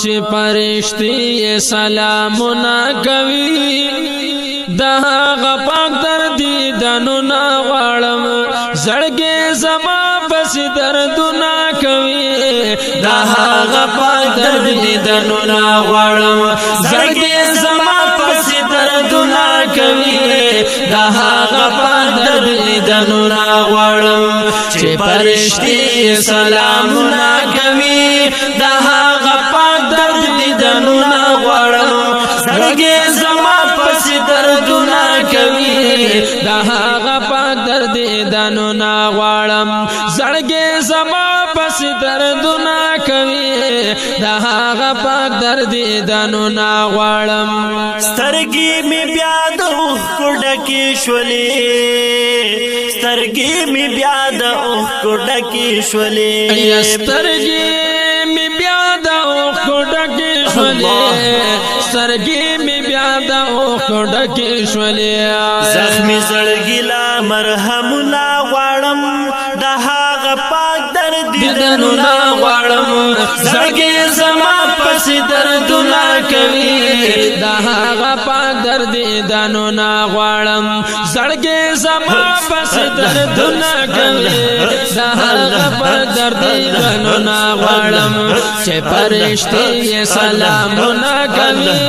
چې پرشتي سلامونه کوي دا غپاک در دیدنو نا غواړم زړګي زما پس دردونه کوي دا غپاک در دیدنو نا غواړم زړګي زما پس دردونه کوي دا غپاک در دیدنو نا غواړم چې پرشتي سلامونه کوي دا غپاک در دیدنو نا غواړم زړګي زما پس دردونه کوي دا غپاک در دیدنو نا غواړم زړګي زما پس دردونه کوي دا غپاک در دیدنو نا غواړم سترګې می بیا د اوښکو ډکې شولې سترګې می بیا د اوښکو ډکې شولې سترګې می بیا د اوښکو ډکې شولې سترګې می بیا د اوښکو ډکې شولې زخمي زړګي لا مرهم لا غواړم د هغه پاک درد دیدنو نا غواړم زړګي زما پس دردونه کوي دا هغه پاک درد دیدنو نا غواړم زړګي زما پس دردونه کوي دا هغه پاک درد دیدنو نا غواړم چې پرشتي سلامونه کوي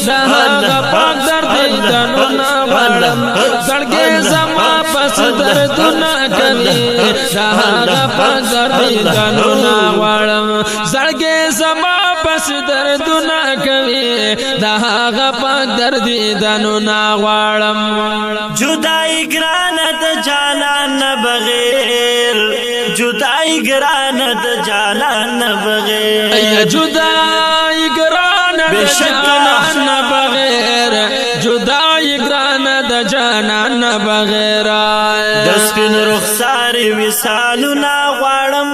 دا هغه پاک درد دیدنو نا غواړم زړګي زما پس دردونه کوي دا هغه پاک درد دیدنو نا غواړم زړګي زما پس دردونه کوي دا هغه پاک درد دیدنو نا غواړم جدائی ګرانه د جانان نه بغیر جدائی ګرانه د جانان نه بغیر ای جدائی ګرانه د جانان نه بغیر جدائی ګرانه د جانان نه بغیر د سپین رخسار وصالونه غواړم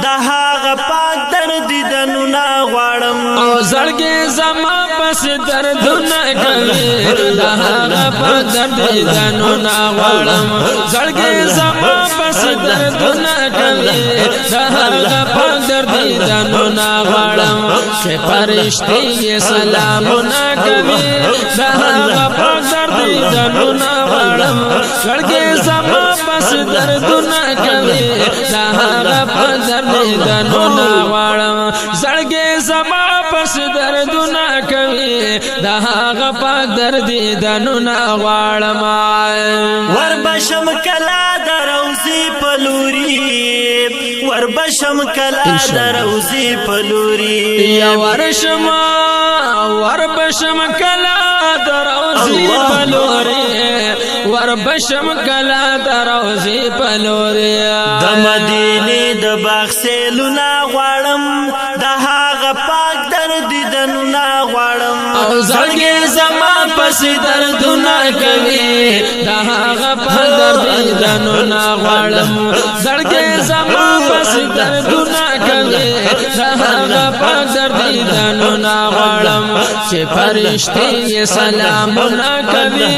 د هغه پاک درد دیدنو نه غواړم او زړګي زما پس دردونه کوي دا هغه پاک درد دیدنو نه غواړم زړګي زما پس دردونه کوي دا هغه پاک درد دیدنو نه غواړم چې پرشتي سلامونه کوي دا هغه پاک درد دیدنو نه غواړم زړګي زما پس دردونه کوي دا هغه پاک درد دیدنو نه غواړم زړګي زما پس دردونه کوي دا هغه پاک درد دیدنو نه غواړم وربشم کلا دروزی پلوری وربشم کلا دروزی پلوری یا وربشم کلا دروزی پلوری وربشم کلا دروزی پلوری د مدینه د باغ سیلونه غواړم د هغه پاک درد دیدنو نه غواړم او زړګي زما پس دردونه کوي دا هغه پاک درد دیدنو نه غواړم زړګي زما پس دردونه کوي دا هغه پاک درد دیدنو نه غواړم چې پرشتي سلامونه کوي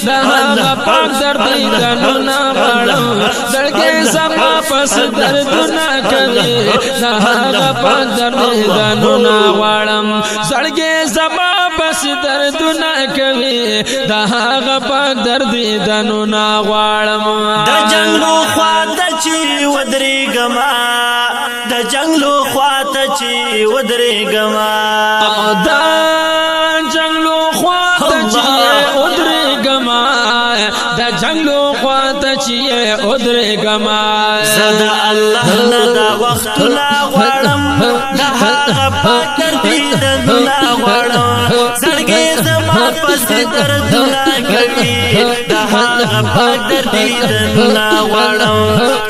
دا هغه پاک درد دیدنو نه غواړم زړګي زما پس دردونه کوي دا هغه پاک درد دیدنو نه غواړم زړګي زما پس دردونه کوي دا هغه پاک درد دیدنو نه غواړم د جنگلو خواته چې ودرېږما د جنگلو خواته چې ودرېږما دا جنگلو خواته چې ودرېږما د جنگلو خواته چې ودرېږما زه الله نه دا وختونه غواړم د هغه پاک درد دیدنو نه غواړم زړګي زما پس دردونه کوي د هغه پاک درد دیدنو نه غواړم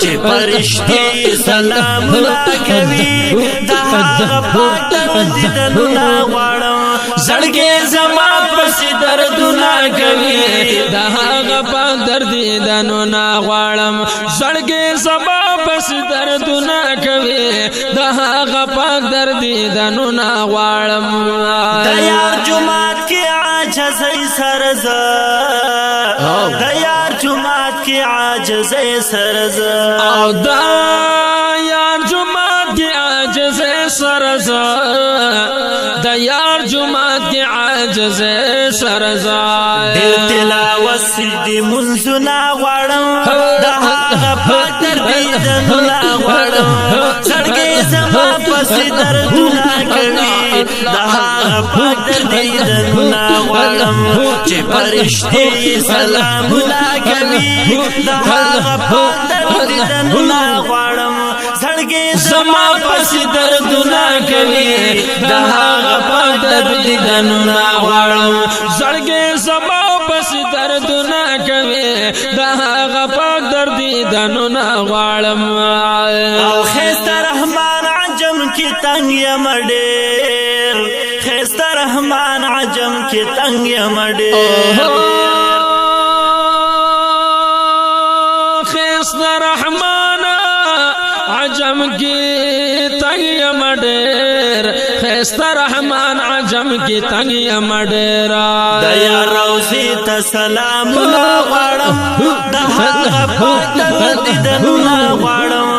چې پرشتي سلامونه کوي د هغه پاک درد دیدنو نه غواړم زړګي زما پس دردونه کوي د هغه پاک درد دیدنو نه غواړم زړګي زما پس دردونه کوي د هغه پاک درد دیدنو نه غواړم د یار جمعات کې عاجزۍ سرزه د یار جمعات کې عاجزۍ سرزه او د یار جمعات کې عاجزۍ سرزا د یار جمعات کی عاجز سرزا دیر تلاوت سجدی منزنا غوارم دا هاغا پاک دردیدنونا غوارم زړګي زما پس دردونا کوي دا هاغا پاک دردیدنونا غوارم چې پرشتي سلامونا کوي دا هاغا پاک دردیدنونا غوارم زړګي زما پس دردونا کوي دا هاغا پاک دردیدنونا غوارم زړګي زما پس دردونا کوي دا هاغا پاک دردیدنونا غوارم او خیست رحمان عجم کی تنگ یمډیر خیست رحمان عجم کی تنگ یمډیر خیست رحمان عجم کی تنگ یمډیر خیست رحمان عجم کی تنگ یمډیر دیا روزی ته سلامونه غواړم د هغه پاک دردونه غواړم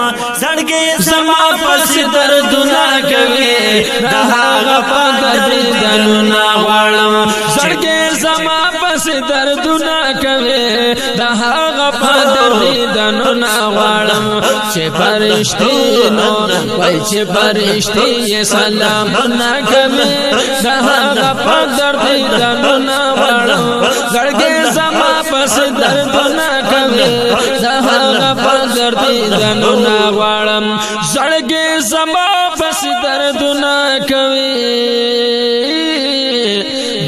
زړګي زما پس دردونه کوي د هغه پاک دردونه غواړم زړګي زما پس دردونه کوي د هغه پاک دردونه غواړم چې فرشتي نو وای چې فرشتي سلامونه کوي د هغه پاک دردونه غواړم زړګي زما پس دردونه کوي د هغه پاک دردونه غواړم زړګي زما پس دردونه کوي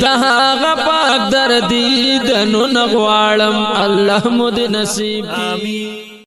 د هغه پاک دردونه غواړم الله مو دې نصیب کړي